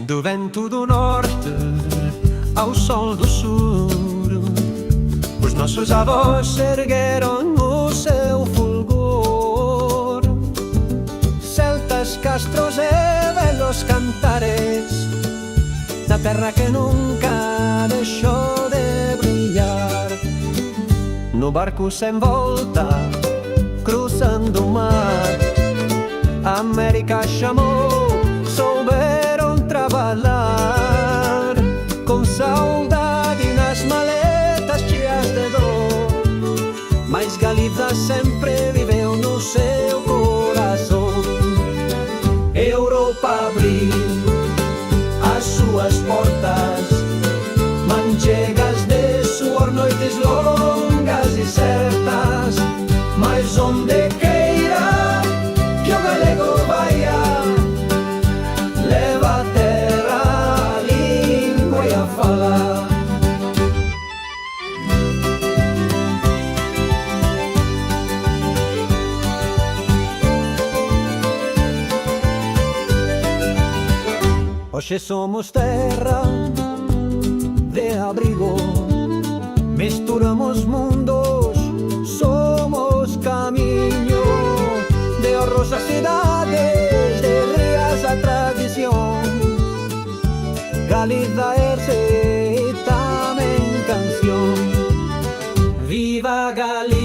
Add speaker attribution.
Speaker 1: Do vento do norte ao sol do sul, os nossos avós ergueram o seu fulgor. Celtas, castros e velhos cantares, na terra que nunca deixou de brilhar. No barco sem volta, cruzando o mar, a América chamou, souberam trabalhar. Com saudade nas maletas cheias de dor, mas Galiza sempre viveu no seu coração. Europa abriu as suas portas, manchegas de suor, noites longas e certas. Mas onde queira que o galego vaia, leva a terra, a língua e a fala. Hoxe somos terra de abrigo, misturamos mundos, somos caminho de horros a cidades, de rías a tradición. Galiza erce e tamén canción. Viva Galiza!